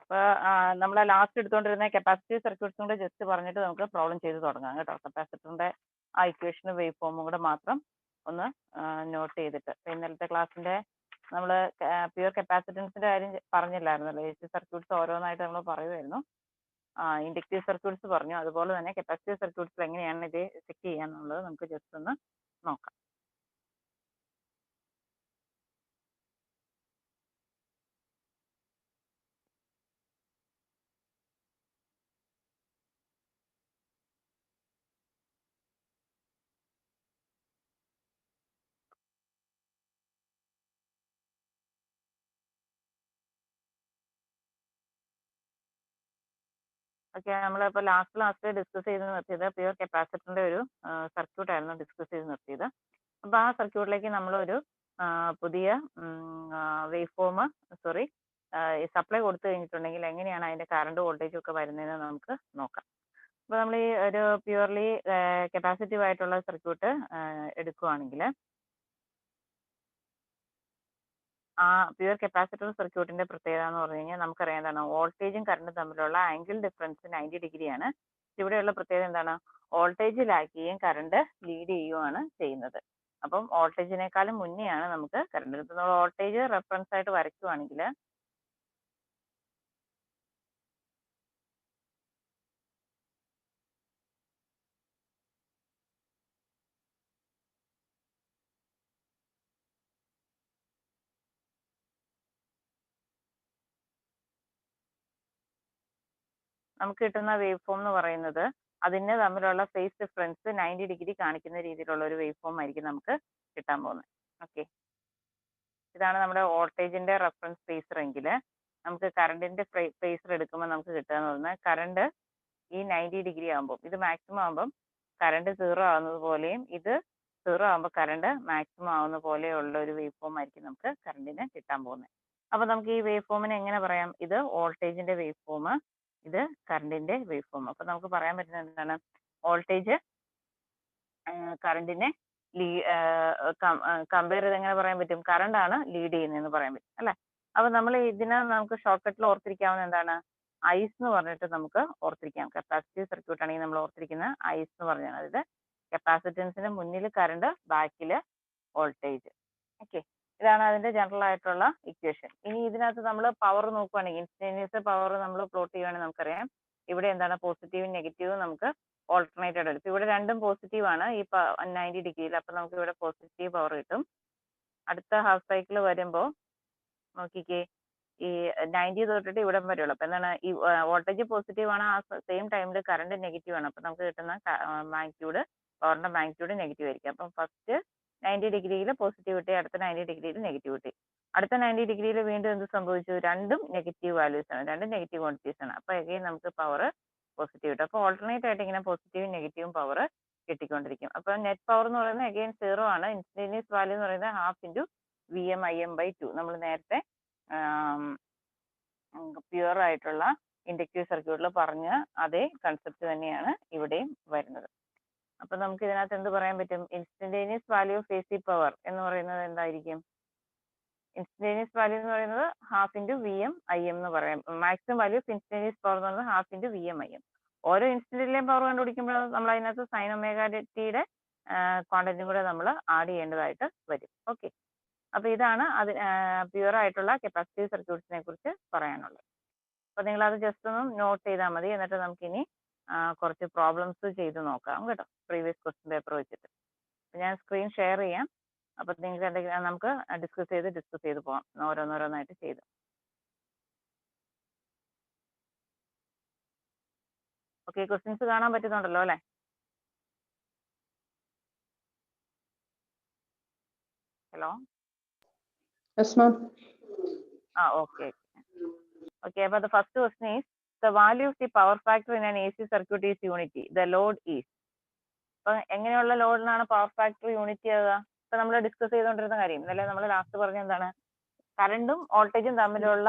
അപ്പോൾ നമ്മൾ last എടുത്തുകൊണ്ടിരുന്ന capacitive സർക്യൂട്ട്സും കൂടെ ജസ്റ്റ് പറഞ്ഞിട്ട് നമുക്ക് പ്രോബ്ലം ചെയ്ത് തുടങ്ങാം കേട്ടോ. കപ്പാസിറ്ററിൻ്റെ ആ ഇക്വേഷനും വേവ് ഫോമും കൂടെ മാത്രം ഒന്ന് നോട്ട് ചെയ്തിട്ട്. ഇന്നലത്തെ ക്ലാസ്സിൻ്റെ നമ്മൾ പ്യുവർ കപ്പാസിറ്റൻസിൻ്റെ കാര്യം പറഞ്ഞില്ലായിരുന്നല്ലോ. എ സി സർക്യൂട്ട്സ് ഓരോന്നായിട്ട് നമ്മൾ പറയുമായിരുന്നു. ഇൻഡക്റ്റീവ് സർക്യൂട്ട്സ് പറഞ്ഞു. അതുപോലെ തന്നെ കപ്പാസിറ്റീവ് സർക്യൂട്ട്സിൽ എങ്ങനെയാണ് ഇത് ചെക്ക് ചെയ്യാന്നുള്ളത് നമുക്ക് ജസ്റ്റ് ഒന്ന് നോക്കാം. ഓക്കെ, നമ്മളിപ്പോൾ ലാസ്റ്റ് ക്ലാസ്സിൽ ഡിസ്കസ് ചെയ്ത് നിർത്തിയത് പ്യുവർ കപ്പാസിറ്ററിൻ്റെ ഒരു സർക്യൂട്ട് ആയിരുന്നു ഡിസ്കസ് ചെയ്ത് നിർത്തിയത്. അപ്പോൾ ആ സർക്യൂട്ടിലേക്ക് നമ്മളൊരു പുതിയ വേവ് ഫോം സപ്ലൈ കൊടുത്തു കഴിഞ്ഞിട്ടുണ്ടെങ്കിൽ എങ്ങനെയാണ് അതിൻ്റെ കറണ്ട് വോൾട്ടേജും ഒക്കെ വരുന്നതെന്ന് നമുക്ക് നോക്കാം. അപ്പോൾ നമ്മൾ ഈ ഒരു പ്യുവർലി കപ്പാസിറ്റീവ് ആയിട്ടുള്ള സർക്യൂട്ട് എടുക്കുകയാണെങ്കിൽ ആ പ്യുവർ കപ്പാസിറ്റർ സർക്യൂട്ടിന്റെ പ്രത്യേകത എന്ന് പറഞ്ഞു കഴിഞ്ഞാൽ നമുക്കറിയാം എന്താണ്, വോൾട്ടേജും കറണ്ടും തമ്മിലുള്ള ആംഗിൾ ഡിഫറൻസ് 90 ഡിഗ്രിയാണ്. ഇവിടെയുള്ള പ്രത്യേകത എന്താണ്, വോൾട്ടേജ് ലാഗ് ചെയ്യുകയും കറണ്ട് ലീഡ് ചെയ്യുകയാണ് ചെയ്യുന്നത്. അപ്പം വോൾട്ടേജിനേക്കാളും മുന്നെയാണ് നമുക്ക് കറണ്ട്. ഇപ്പം നമ്മൾ വോൾട്ടേജ് റെഫറൻസ് ആയിട്ട് വരയ്ക്കുവാണെങ്കിൽ നമുക്ക് കിട്ടുന്ന വേവ് ഫോം എന്ന് പറയുന്നത് അതിന് തമ്മിലുള്ള ഫേസ് ഡിഫറൻസ് 90 ഡിഗ്രി കാണിക്കുന്ന രീതിയിലുള്ള ഒരു വേവ് ഫോം ആയിരിക്കും നമുക്ക് കിട്ടാൻ പോകുന്നത്. ഓക്കെ, ഇതാണ് നമ്മുടെ വോൾട്ടേജിന്റെ റെഫറൻസ് ഫേസർ എങ്കിൽ നമുക്ക് കറണ്ടിന്റെ ഫേസർ എടുക്കുമ്പോൾ നമുക്ക് കിട്ടുക എന്ന് പറഞ്ഞാൽ കറണ്ട് ഈ 90 ഡിഗ്രി ആകുമ്പോൾ ഇത് മാക്സിമം ആകുമ്പം കറണ്ട് 0 ആവുന്നത് പോലെയും ഇത് 0 ആകുമ്പോൾ കറണ്ട് മാക്സിമം ആവുന്ന പോലെയുള്ള ഒരു വേവ് ഫോം ആയിരിക്കും നമുക്ക് കറണ്ടിന് കിട്ടാൻ പോകുന്നത്. അപ്പോൾ നമുക്ക് ഈ വേവ് ഫോമിനെ എങ്ങനെ പറയാം, ഇത് വോൾട്ടേജിന്റെ വേവ് ഫോം, ഇത് കറണ്ടിന്റെ വേവ് ഫോം. അപ്പോൾ നമുക്ക് പറയാൻ പറ്റുന്നത് എന്താണ്, വോൾട്ടേജ് കറണ്ടിനെ കമ്പയർ ചെയ്ത് എങ്ങനെ പറയാൻ പറ്റും, കറണ്ട് ആണ് ലീഡ് ചെയ്യുന്നതെന്ന് പറയാൻ പറ്റും അല്ലേ. അപ്പോൾ നമ്മൾ ഇതിനെ നമുക്ക് ഷോർട്ട് കട്ടിൽ ഓർത്തിരിക്കാവുന്ന എന്താണ്, ഐസ് എന്ന് പറഞ്ഞിട്ട് നമുക്ക് ഓർത്തിരിക്കാം. കപ്പാസിറ്റീവ് സർക്യൂട്ട് ആണെങ്കിൽ നമ്മൾ ഓർത്തിരിക്കുന്ന ഐസ് എന്ന് പറഞ്ഞാൽ അതായത് കപ്പാസിറ്റൻസിന് മുന്നിൽ കറണ്ട്, ബാക്കിൽ വോൾട്ടേജ്. ഓക്കെ, ഇതാണ് അതിന്റെ ജനറൽ ആയിട്ടുള്ള ഇക്വേഷൻ. ഇനി ഇതിനകത്ത് നമ്മൾ പവർ നോക്കുകയാണെങ്കിൽ ഇൻസ്റ്റന്റേനിയസ് പവർ നമ്മൾ പ്ലോട്ട് ചെയ്യുകയാണെങ്കിൽ നമുക്കറിയാം ഇവിടെ എന്താണ് പോസിറ്റീവും നെഗറ്റീവും നമുക്ക് ഓൾട്ടർനേറ്റഡ് എടുക്കും. ഇവിടെ രണ്ടും പോസിറ്റീവ് ആണ് ഈ 90 ഡിഗ്രിയിൽ. അപ്പോൾ നമുക്ക് ഇവിടെ പോസിറ്റീവ് പവർ കിട്ടും. അടുത്ത ഹാഫ് സൈക്കിൾ വരുമ്പോൾ നോക്കിക്കേ, ഈ 90 തൊട്ടിട്ട് ഇവിടെ വരെയുള്ളൂ. അപ്പോൾ എന്താണ്, ഈ വോൾട്ടേജ് പോസിറ്റീവ് ആണ്, ആ സെയിം ടൈമിൽ കറണ്ട് നെഗറ്റീവ് ആണ്. അപ്പോൾ നമുക്ക് കിട്ടുന്ന മാഗ്നിറ്റ്യൂഡ്, പവറിന്റെ മാഗ്നിറ്റ്യൂഡ് നെഗറ്റീവ് ആയിരിക്കും. അപ്പം ഫസ്റ്റ് 90 ഡിഗ്രിയിൽ പോസിറ്റീവ് കിട്ടി, അടുത്ത 90 ഡിഗ്രിയിൽ നെഗറ്റീവ് കിട്ടി. അടുത്ത 90 ഡിഗ്രിയിൽ വീണ്ടും എന്ത് സംഭവിച്ചു, രണ്ടും നെഗറ്റീവ് വാല്യൂസ് ആണ്, രണ്ടും നെഗറ്റീവ് ക്വാണ്ടിറ്റീസ് ആണ്. അപ്പോൾ എഗെയിൻ നമുക്ക് പവർ പോസിറ്റീവ് കിട്ടും. അപ്പോൾ ഓൾട്ടർനേറ്റ് ആയിട്ട് ഇങ്ങനെ പോസിറ്റീവും നെഗറ്റീവും പവർ കിട്ടിക്കൊണ്ടിരിക്കും. അപ്പോൾ നെറ്റ് പവർ എന്ന് പറയുന്നത് എഗെയിൻ 0 ആണ്. ഇൻസ്റ്റന്റേനിയസ് വാല്യൂ എന്ന് പറയുന്നത് ഹാഫ് ഇൻറ്റു VM/2. നമ്മൾ നേരത്തെ പ്യുവർ ആയിട്ടുള്ള ഇൻഡക്റ്റീവ് സർക്യൂട്ടിൽ പറഞ്ഞ അതേ കൺസെപ്റ്റ് തന്നെയാണ് ഇവിടെയും വരുന്നത്. അപ്പൊ നമുക്ക് ഇതിനകത്ത് എന്ത് പറയാൻ പറ്റും, instantaneous value of AC power എന്ന് പറയുന്നത് എന്തായിരിക്കും, ഇൻസ്റ്റന്റേനിയസ് വാല്യൂ എന്ന് പറയുന്നത് ഹാഫ് ഇൻറ്റു VM/Im എന്ന് പറയാം. Maximum value of instantaneous power എന്ന് പറയുന്നത് ഹാഫ് ഇൻറ്റു VM/Im. ഓരോ ഇൻസ്റ്റന്റിലെയും പവർ കണ്ടുപിടിക്കുമ്പോൾ നമ്മൾ അതിനകത്ത് സൈൻ ഒമേഗ ടിയുടെ ക്വാണ്ടിറ്റിയും കൂടെ നമ്മൾ ആഡ് ചെയ്യേണ്ടതായിട്ട് വരും. ഓക്കെ, അപ്പോൾ ഇതാണ് അത് പ്യുവർ ആയിട്ടുള്ള കപ്പാസിറ്റീവ് സർക്യൂട്ട്സിനെ കുറിച്ച് പറയാനുള്ളത്. അപ്പോൾ നിങ്ങൾ അത് ജസ്റ്റ് ഒന്ന് നോട്ട് ചെയ്താൽ മതി. എന്നിട്ട് നമുക്കിനി കുറച്ച് പ്രോബ്ലംസ് ചെയ്ത് നോക്കാം കേട്ടോ, പ്രീവിയസ് ക്വസ്റ്റ്യൻ പേപ്പർ വെച്ചിട്ട്. ഞാൻ സ്ക്രീൻ ഷെയർ ചെയ്യാം. അപ്പോൾ നിങ്ങൾക്ക് എന്തെങ്കിലും നമുക്ക് ഡിസ്കസ് ചെയ്ത് പോകാം, ഓരോന്നോരോന്നായിട്ട് ചെയ്ത്. ഓക്കെ, ക്വസ്റ്റ്യൻസ് കാണാൻ പറ്റുന്നുണ്ടല്ലോ അല്ലേ? Hello. Okay. But the first question is, the value of the power factor in an AC circuit is unity. The load is. അപ്പോൾ എങ്ങനെയുള്ള ലോഡിനാണ് പവർ ഫാക്ടർ യൂണിറ്റി ആവുക? ഇപ്പൊ നമ്മൾ ഡിസ്കസ് ചെയ്തുകൊണ്ടിരുന്ന കാര്യം അല്ലെ, നമ്മൾ ലാസ്റ്റ് പറഞ്ഞ എന്താണ്, കറണ്ടും വോൾട്ടേജും തമ്മിലുള്ള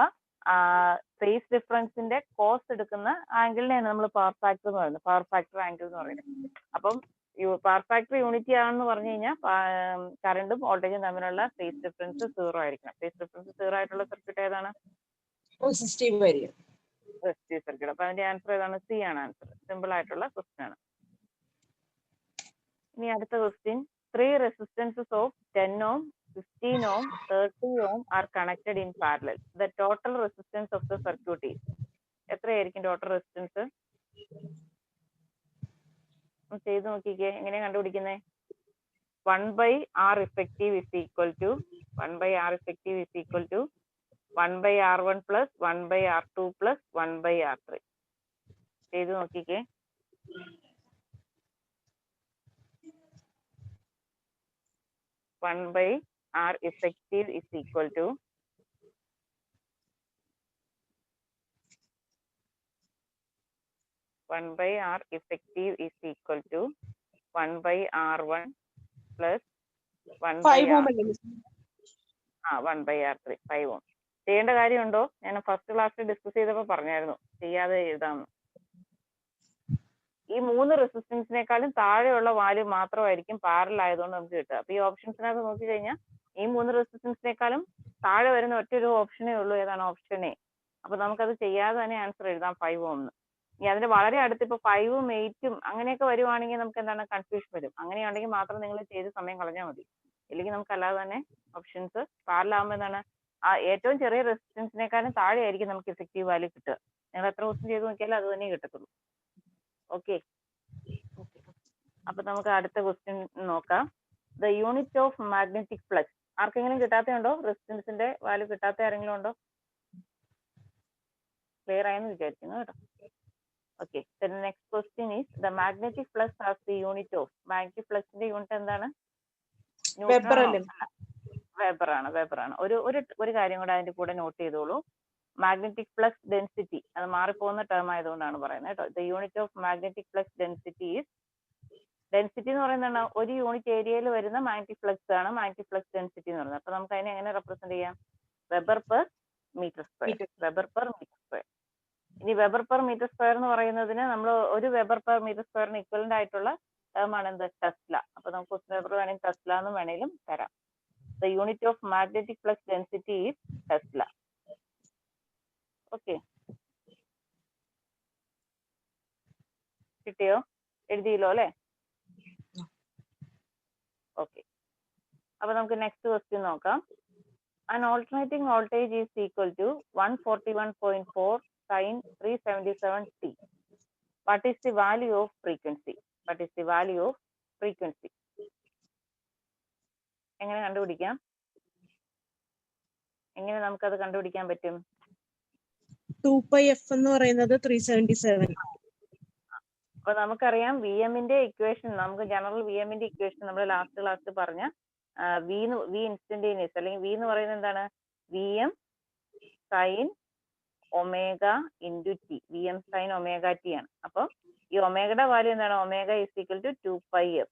ഫേസ് ഡിഫറൻസിന്റെ കോസ് എടുക്കുന്ന ആംഗിളിനെയാണ് നമ്മൾ പവർ ഫാക്ടർ എന്ന് പറയുന്നത്, പവർ ഫാക്ടർ ആംഗിൾ എന്ന് പറയുന്നത്. അപ്പം പവർ ഫാക്ടർ യൂണിറ്റി ആണെന്ന് പറഞ്ഞു കഴിഞ്ഞാൽ കറണ്ടും വോൾട്ടേജും തമ്മിലുള്ള ഫേസ് ഡിഫറൻസ് 0 ആയിരിക്കണം. ഫേസ് ഡിഫറൻസ് 0 ആയിട്ടുള്ള സർക്യൂട്ട് ഏതാണ്? റെസിസ്റ്റീവ് ആയിരിക്കും. Resistive circuit. അപ്പൊ അതിന്റെ ആൻസർ ഏതാണ്? സി ആണ് ആൻസർ. സിമ്പിൾ ആയിട്ടുള്ള ക്വസ്റ്റ്യൻ ആണ്. ഇനി അടുത്ത question, 3 resistances of 10 ohm, 15 ohm, 30 ohm are connected in parallel. The total resistance of the circuit is. എത്രയായിരിക്കും ടോട്ടൽ റെസിസ്റ്റൻസ്? ചെയ്ത് നോക്കിക്കേ, എങ്ങനെയാ കണ്ടുപിടിക്കുന്നത്? 1/R effective is equal to 1/R effective is equal to 1/R1 plus 1/R2 plus 1/R3. ചെയ്ത് നോക്കിക്കേ. R effective is equal to 1/R effective is equal to 1/R1 plus 1/R3. 1/R3 5 ohm. ചെയ്യേണ്ട കാര്യമുണ്ടോ? ഞാൻ first ക്ലാസ്സിൽ discuss ചെയ്തപ്പോൾ പറഞ്ഞായിരുന്നു ചെയ്യാതെ എഴുതാമെന്ന്. ഈ 3 റെസിസ്റ്റൻസിനേക്കാളും താഴെയുള്ള വാല്യൂ മാത്രമായിരിക്കും പാരലൽ ആയതുകൊണ്ട് നമുക്ക് കിട്ടുക. അപ്പൊ ഈ ഓപ്ഷൻസിനകത്ത് നോക്കിക്കഴിഞ്ഞാൽ ഈ 3 റെസിസ്റ്റൻസിനേക്കാളും താഴെ വരുന്ന ഒറ്റൊരു ഓപ്ഷനേ ഉള്ളൂ. ഏതാണ്? Option A. അപ്പൊ നമുക്കത് ചെയ്യാതെ തന്നെ ആൻസർ എഴുതാം 5 ohm എന്ന്. ഇനി അതിന്റെ വളരെ അടുത്ത് ഇപ്പൊ 5 ഉം 8 ഉം അങ്ങനെയൊക്കെ വരുവാണെങ്കിൽ നമുക്ക് എന്താണ് കൺഫ്യൂഷൻ വരും. അങ്ങനെയുണ്ടെങ്കിൽ മാത്രം നിങ്ങൾ ചെയ്ത് സമയം കളഞ്ഞാൽ മതി. ഇല്ലെങ്കിൽ നമുക്ക് അല്ലാതെ തന്നെ ഓപ്ഷൻസ് പാരലൽ ആകുമ്പോൾ എന്താണ് ഏറ്റവും ചെറിയ റെസിസ്റ്റൻസിനേക്കാളും താഴെ ആയിരിക്കും നമുക്ക് ഇഫക്റ്റീവ് വാല്യൂ കിട്ടുക. നിങ്ങൾ എത്ര ക്വസ്റ്റ്യൻ ചെയ്ത് നോക്കിയാലും അത് തന്നെ കിട്ടത്തുള്ളൂ. ഓക്കെ. അപ്പൊ നമുക്ക് അടുത്ത ക്വസ്റ്റ്യൻ നോക്കാം. The unit of magnetic flux. ആർക്കെങ്കിലും കിട്ടാത്തയുണ്ടോ? റെസിസ്റ്റൻസിന്റെ വാല്യൂ കിട്ടാത്ത ആരെങ്കിലും ഉണ്ടോ? ക്ലിയർ ആയെന്ന് വിചാരിക്കുന്നു കേട്ടോ. Okay. Next question is the magnetic flux as the unit of. Magnetic ഫ്ലക്സിന്റെ യൂണിറ്റ് എന്താണ്? വെബർ ആണ്. വെബർ ആണ്. ഒരു കാര്യം കൂടെ അതിന്റെ കൂടെ നോട്ട് ചെയ്തോളൂ. മാഗ്നറ്റിക് ഫ്ലക്സ് ഡെൻസിറ്റി അത് മാറിപ്പോകുന്ന ടേം ആയതുകൊണ്ടാണ് പറയുന്നത് കേട്ടോ. The unit of magnetic flux density is. Density എന്ന് പറയുന്നത് ഒരു യൂണിറ്റ് ഏരിയയിൽ വരുന്ന മാഗ്നറ്റിക് ഫ്ലക്സ് ആണ് മാഗ്നറ്റിക് ഫ്ലക്സ് ഡെൻസിറ്റി എന്ന് പറയുന്നത്. അപ്പൊ നമുക്ക് അതിനെ എങ്ങനെ റെപ്രസെന്റ് ചെയ്യാം? Weber per metre square. Weber per metre square. ഇനി വെബർ പെർ മീറ്റർ സ്ക്വയർ എന്ന് പറയുന്നതിന് നമ്മൾ ഒരു വെബർ പെർ മീറ്റർ സ്ക്വയറിന് ഇക്വലന്റ് ആയിട്ടുള്ള ടേം ആണ് എന്ത്? ടെസ്ല. അപ്പൊ നമുക്ക് വെബർ വേണമെങ്കിൽ ടെസ്ല എന്ന് വേണമെങ്കിലും തരാം. The unit of magnetic flux density is Tesla. Okay. കിട്ടിയോ? എഴുതിയല്ലോ അല്ലെ? ഓക്കെ. അപ്പൊ നമുക്ക് നെക്സ്റ്റ് ക്വസ്റ്റ്യൻ നോക്കാം. An alternating voltage is equal to 141.4 sin 377t. What is the value of frequency? What is the value of frequency? എങ്ങനെ കണ്ടുപിടിക്കാം? എങ്ങനെ നമുക്കത് കണ്ടുപിടിക്കാൻ പറ്റും? 2πf എന്ന് പറയുന്നത് 377. അപ്പൊ നമുക്കറിയാം വി എമ്മിന്റെ ഇക്വേഷൻ, നമുക്ക് ജനറൽ വി എമ്മിന്റെ ഇക്വേഷൻ നമ്മൾ ലാസ്റ്റ് ക്ലാസ്സിൽ പറഞ്ഞ വി ഇൻസ്റ്റന്റേനിയസ് അല്ലെങ്കിൽ വി എന്ന് പറയുന്നത് എന്താണ്? V M sine omega into T. V M sine omega T ആണ്. അപ്പൊ ഈ ഒമേഗയുടെ വാല്യൂ എന്താണ്? Omega is equal to 2πf.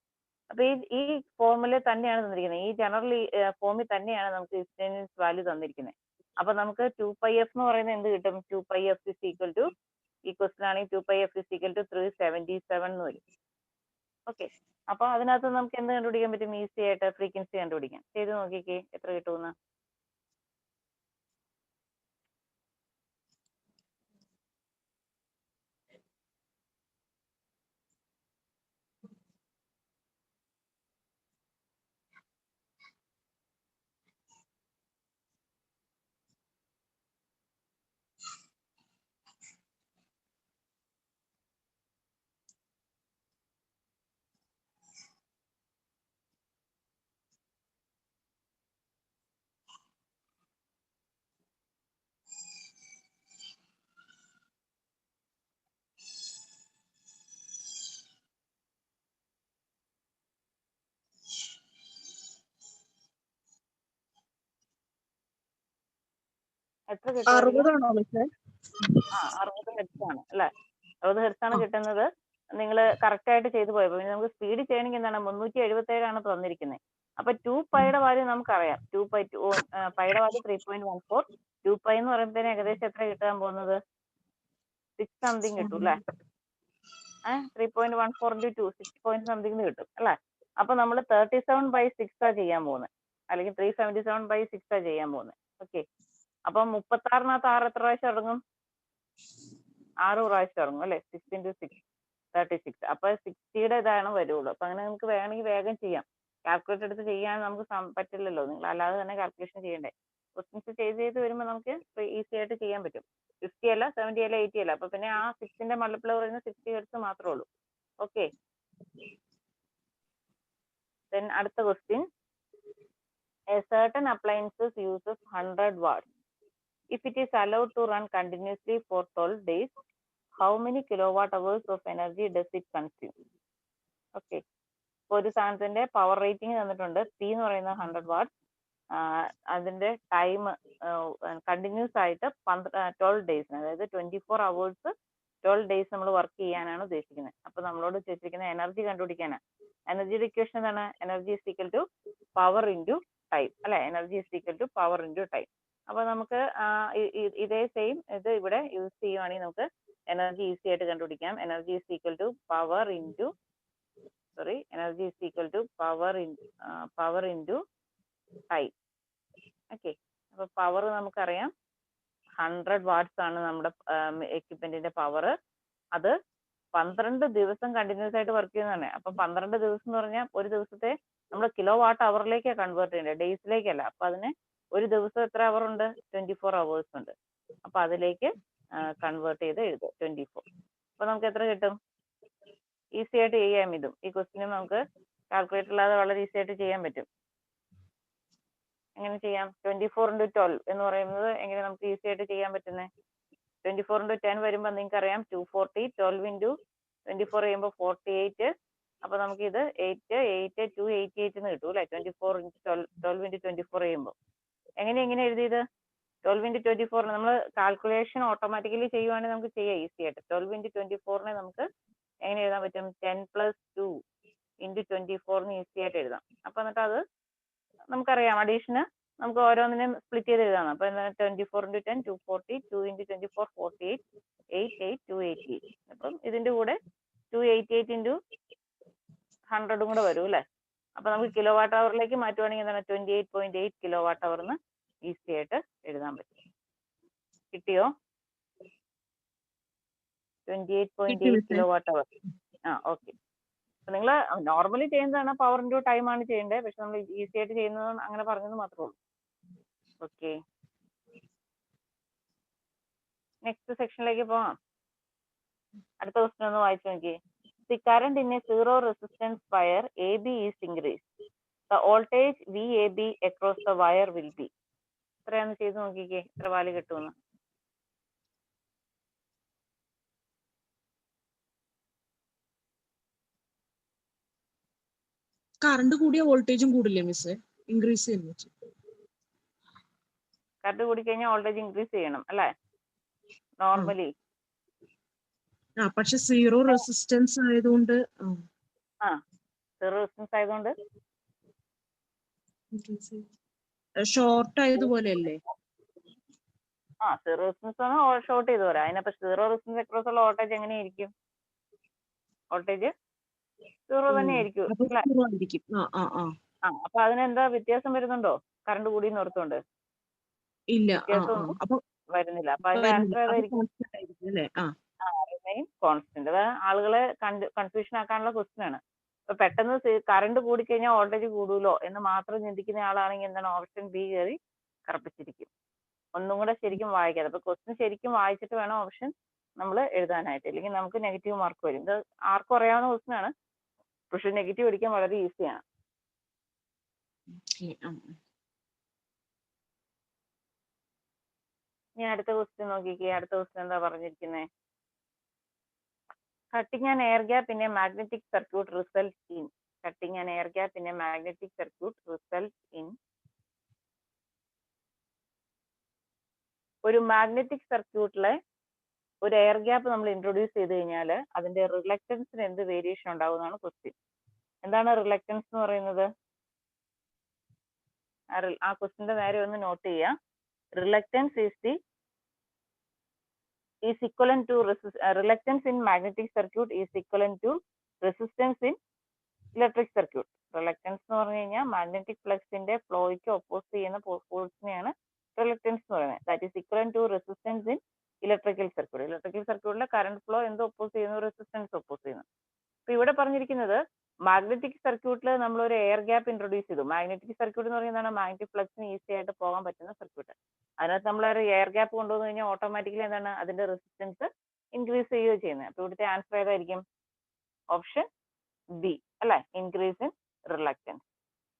അപ്പൊ ഈ ഫോർമുല തന്നെയാണ് തന്നിരിക്കുന്നത്. ഈ ജനറൽ ഫോമിൽ തന്നെയാണ് നമുക്ക് ഇൻസ്റ്റന്റേനിയസ് വാല്യൂ തന്നിരിക്കുന്നത്. അപ്പൊ നമുക്ക് 2πf എന്ന് പറയുന്നത് എന്ത് കിട്ടും? 2πf ഇസ് ഈക്വൽ ടു, ഈ ക്വസ്റ്റൻ ആണെങ്കിൽ 2πf ഇസ് ഈക്വൽ ടു 377 എന്ന് വരും. ഓക്കെ. അപ്പൊ അതിനകത്ത് നമുക്ക് എന്ത് കണ്ടുപിടിക്കാൻ പറ്റും? ഈസി ആയിട്ട് ഫ്രീക്വൻസി കണ്ടുപിടിക്കാം. ചെയ്ത് നോക്കിക്കേ എത്ര കിട്ടുമെന്ന്. എത്ര കിട്ടും? 60 ആണോ മിസ്സേ? 60 ഹെർട്സ് ആണ് അല്ലെ? 60 ഹെർട്സ് ആണ് കിട്ടുന്നത്. നിങ്ങൾ കറക്റ്റ് ആയിട്ട് ചെയ്തു പോയപ്പോ നമുക്ക് സ്പീഡ് ചെയ്യണമെങ്കിൽ എന്താണ്? 377 ആണ് തന്നിരിക്കുന്നത്. അപ്പൊ 2πയുടെ വാല്യൂ നമുക്കറിയാം. 2π പൈയുടെ വാല്യൂ 3.14. 2π എന്ന് പറയുമ്പോഴത്തേന് ഏകദേശം എത്ര കിട്ടാൻ പോകുന്നത്? 6 സംതിങ് കിട്ടും അല്ലെ? 3.14 into 2 6 പോയിന്റ് സംതിങ് കിട്ടും അല്ലെ? അപ്പൊ നമ്മൾ 37/6 ആ ചെയ്യാൻ പോകുന്നത്, അല്ലെങ്കിൽ 377/6 ആ ചെയ്യാൻ പോകുന്നത്. ഓക്കെ. അപ്പൊ 36-നകത്ത് 6 എത്ര പ്രാവശ്യം ഇറങ്ങും? 6 പ്രാവശ്യം ഇറങ്ങും അല്ലെ, 6 into 6 36. അപ്പൊ 60യുടെ ഇതാണ് വരുള്ളൂ. അപ്പൊ അങ്ങനെ നിങ്ങൾക്ക് വേണമെങ്കിൽ വേഗം ചെയ്യാം. കാൽക്കുലേറ്റർ എടുത്ത് ചെയ്യാൻ നമുക്ക് പറ്റില്ലല്ലോ, നിങ്ങൾ അല്ലാതെ തന്നെ കാൽക്കുലേഷൻ ചെയ്യണ്ടേ. ക്വസ്റ്റ്യൻസ് ചെയ്ത് വരുമ്പോൾ നമുക്ക് ഈസി ആയിട്ട് ചെയ്യാൻ പറ്റും. 50 അല്ല, 70 അല്ല, 80 അല്ല. അപ്പൊ പിന്നെ ആ 6ന്റെ മൾട്ടിപ്ലൈ പറയുന്നത് 60 ഹെർട്സ് മാത്രമേ ഉള്ളൂ. ഓക്കെ. Then അടുത്ത question, a certain appliances uses 100 watts. If it is allowed to run continuously for 12 days, how many kilowatt hours of energy does it consume? Okay. ഇപ്പോൾ ഒരു സാധനത്തിന്റെ പവർ റേറ്റിംഗ് തന്നിട്ടുണ്ട്. P എന്ന് പറയുന്നത് 100 what. അതിന്റെ time continuous ആയിട്ട് 12 ഡേയ്സിന്, അതായത് 24 hours 12 days നമ്മൾ വർക്ക് ചെയ്യാനാണ് ഉദ്ദേശിക്കുന്നത്. അപ്പൊ നമ്മളോട് ചോദിച്ചിരിക്കുന്ന എനർജി കണ്ടുപിടിക്കാനാണ്. എനർജിയുടെ ഇക്വേഷൻ എന്താണ്? Energy is equal to power into time അല്ലെ. Energy is equal to power into time. അപ്പൊ നമുക്ക് ഇതേ സെയിം ഇത് ഇവിടെ യൂസ് ചെയ്യുവാണെങ്കിൽ നമുക്ക് എനർജി ഈസി ആയിട്ട് കണ്ടുപിടിക്കാം. Energy is equal to power into energy is equal to power into time. Okay. അപ്പൊ പവർ നമുക്കറിയാം 100 വാട്ട്സ് ആണ് നമ്മുടെ എക്യുപ്മെന്റിന്റെ പവർ. അത് 12 ദിവസം കണ്ടിന്യൂസ് ആയിട്ട് വർക്ക് ചെയ്യുന്നതാണ്. അപ്പൊ 12 ദിവസം എന്ന് പറഞ്ഞാൽ ഒരു ദിവസത്തെ നമ്മൾ കിലോ വാട്ട് അവറിലേക്കാണ് കൺവേർട്ട് ചെയ്യേണ്ടത്, ഡേയ്സിലേക്കല്ല. അപ്പൊ അതിന് ഒരു ദിവസം എത്ര അവർ ഉണ്ട്? 24 hours ഉണ്ട്. അപ്പൊ അതിലേക്ക് കൺവേർട്ട് ചെയ്ത് എഴുതുക 24. അപ്പൊ നമുക്ക് എത്ര കിട്ടും? ഈസി ആയിട്ട് ചെയ്യാം. ഇതും ഈ ക്വസ്റ്റിനും നമുക്ക് കാൽക്കുലേറ്റർ ഇല്ലാതെ വളരെ ഈസി ആയിട്ട് ചെയ്യാൻ പറ്റും. എങ്ങനെ ചെയ്യാം? 24 into 12 എന്ന് പറയുന്നത് എങ്ങനെ നമുക്ക് ഈസി ആയിട്ട് ചെയ്യാൻ പറ്റുന്നത്? 24 into 10 വരുമ്പോൾ നിങ്ങൾക്ക് അറിയാം 240. 12 into 24 ചെയ്യുമ്പോൾ 48. അപ്പൊ നമുക്ക് ഇത് 288 എന്ന് കിട്ടും അല്ലെ. 24 into 12 into 24 ചെയ്യുമ്പോൾ എങ്ങനെ എഴുതിയത്? 12 into 24 നമ്മൾ കാൽക്കുലേഷൻ ഓട്ടോമാറ്റിക്കലി ചെയ്യുവാണെങ്കിൽ നമുക്ക് ചെയ്യാം ഈസി ആയിട്ട്. 12 into 24 നമുക്ക് എങ്ങനെ എഴുതാൻ പറ്റും? 10 plus 2 into 24 ഈസി ആയിട്ട് എഴുതാം. അപ്പൊ എന്നിട്ട് അത് നമുക്കറിയാം അഡീഷന് നമുക്ക് ഓരോന്നിനും സ്പ്ലിറ്റ് ചെയ്ത് എഴുതാം. അപ്പൊ 24 into 10 240, 2 into 24 48, 88 288. അപ്പം ഇതിന്റെ കൂടെ 288 into 100 കൂടെ വരും അല്ലെ. അപ്പൊ നമുക്ക് കിലോ വാട്ട് അവറിലേക്ക് മാറ്റുവാണെങ്കിൽ എന്താണ്? 28.8 കിലോ വാട്ട് അവറിന് ഈസി ആയിട്ട് എഴുതാൻ പറ്റും. കിട്ടിയോ? 28.8 കിലോ വാട്ട് അവർ. ഓക്കെ. നിങ്ങൾ നോർമലി ചെയ്യുന്നതാണ് പവർ ഇൻറ്റു ടൈം ആണ് ചെയ്യേണ്ടത്. പക്ഷെ നമ്മൾ ഈസി ആയിട്ട് ചെയ്യുന്നത് അങ്ങനെ പറഞ്ഞത് മാത്രമേ ഉള്ളൂ. ഓക്കെ. നെക്സ്റ്റ് സെക്ഷനിലേക്ക് പോവാം. അടുത്ത ക്വസ്റ്റ്യൻ ഒന്ന് വായിച്ചു നോക്കിയേ. The current in a zero resistance wire A B is increase. The voltage V A B across the wire will be. എത്രയാന്ന് ചെയ്ത് നോക്കിക്കേ, എത്ര വാല്യൂ കിട്ടുമെന്ന്. കറണ്ട് കൂടിയ വോൾട്ടേജും കൂടില്ലേ മിസ്? ഇൻക്രീസ് ചെയ്യുന്നു. കറണ്ട് കൂടി കഴിഞ്ഞാൽ വോൾട്ടേജ് ഇൻക്രീസ് ചെയ്യണം അല്ലേ, നോർമലി. പക്ഷെ സീറോ റെസിസ്റ്റൻസ് ആയതുകൊണ്ട് സീറോ റെസിസ്റ്റൻസ് ആയതുകൊണ്ട് ഷോർട്ട് ആയതുപോലെ അല്ലേ? സീറോ റെസിസ്റ്റൻസ് ആണ് ഷോർട്ട് ചെയ്ത് വരാം. അതിനപ്പോ സീറോ റെസിസ്റ്റൻസ് അക്രോസ് ഉള്ള വോൾട്ടേജ് എങ്ങനെയായിരിക്കും? വോൾട്ടേജ് സീറോ തന്നെ ആയിരിക്കും അല്ലേ? അപ്പൊ അതിനെന്താ വ്യത്യാസം വരുന്നുണ്ടോ? കറണ്ട് കൂടി നിർത്തുകൊണ്ട് ഇല്ല, വ്യത്യാസമൊന്നും വരുന്നില്ല. അപ്പൊ അതിന്റെ ആൻസർ ഏതായിരിക്കും? കോൺസ്റ്റന്റ്. അത് ആളുകളെ കൺഫ്യൂഷൻ ആക്കാനുള്ള ക്വസ്റ്റ്യൻ ആണ്. ഇപ്പൊ പെട്ടെന്ന് കറണ്ട് കൂടിക്കഴിഞ്ഞാൽ വോൾട്ടേജ് കൂടുമല്ലോ എന്ന് മാത്രം ചിന്തിക്കുന്ന ആളാണെങ്കിൽ എന്താണ്? ഓപ്ഷൻ ബി കയറി കറപ്പിച്ചിരിക്കും. ഒന്നും കൂടെ ശരിക്കും വായിക്കാതെ. അപ്പൊ ക്വസ്റ്റ്യൻ ശരിക്കും വായിച്ചിട്ട് വേണം ഓപ്ഷൻ നമ്മൾ എഴുതാനായിട്ട്, ഇല്ലെങ്കിൽ നമുക്ക് നെഗറ്റീവ് മാർക്ക് വരും. ഇത് ആർക്കും അറിയാവുന്ന ക്വസ്റ്റ്യൻ ആണ്, പക്ഷെ നെഗറ്റീവ് അടിക്കാൻ വളരെ ഈസിയാണ്. ഞാൻ അടുത്ത ക്വസ്റ്റ്യൻ നോക്കിക്കേ. അടുത്ത ക്വസ്റ്റ്യൻ എന്താ പറഞ്ഞിരിക്കുന്നത്? Cutting an air gap in a magnetic circuit results in. Cutting an air gap in a magnetic circuit results in. ഒരു മാഗ്നറ്റിക് സർക്യൂട്ടിലെ ഒരു എയർ ഗ്യാപ്പ് നമ്മൾ ഇൻട്രൊഡ്യൂസ് ചെയ്ത് കഴിഞ്ഞാൽ അതിന്റെ റിലക്റ്റൻസിന് എന്ത് വേരിയേഷൻ ഉണ്ടാവും എന്നാണ് ക്വസ്റ്റ്യൻ. എന്താണ് റിലക്റ്റൻസ് എന്ന് പറയുന്നത്? ആ ക്വസ്റ്റ്യന്റെ നേരെ ഒന്ന് നോട്ട് ചെയ്യുക. Reluctance is equivalent to reluctance in magnetic circuit is equivalent to resistance in electric circuit. Reluctance എന്ന് പറഞ്ഞു കഴിഞ്ഞാൽ മാഗ്നറ്റിക് ഫ്ലക്സിന്റെ ഫ്ലോയ്ക്ക് ഒപ്പോസ് ചെയ്യുന്ന ഫോഴ്സിനെയാണ് റിലക്റ്റൻസ് എന്ന് പറയുന്നത്. That is equivalent to resistance in electrical സർക്യൂട്ടിലെ കറണ്ട് ഫ്ലോ എന്ത് ഒപ്പോസ് ചെയ്യുന്നു? റെസിസ്റ്റൻസ് ഒപ്പോസ് ചെയ്യുന്നു. അപ്പൊ ഇവിടെ പറഞ്ഞിരിക്കുന്നത് മാഗ്നറ്റിക് സർക്യൂട്ടിൽ നമ്മൾ ഒരു എയർ ഗ്യാപ്പ് ഇൻട്രൊഡ്യൂസ് ചെയ്തു. മാഗ്നറ്റിക് സർക്യൂട്ട് എന്ന് പറയുന്നതാണ് മാഗ്നറ്റിക് ഫ്ലക്സിന് ഈസി ആയിട്ട് പോകാൻ പറ്റുന്ന സർക്യൂട്ട്. അതിനകത്ത് നമ്മൾ ഒരു എയർ ഗ്യാപ്പ് കൊണ്ടുവന്നു കഴിഞ്ഞാൽ ഓട്ടോമാറ്റിക്കലി എന്താണ് അതിന്റെ റെസിസ്റ്റൻസ് ഇൻക്രീസ് ചെയ്യുകയോ ചെയ്യുന്നത്. അപ്പൊ ഇവിടുത്തെ ആൻസർ ഏതായിരിക്കും? ഓപ്ഷൻ ബി അല്ലെ, increase in reluctance.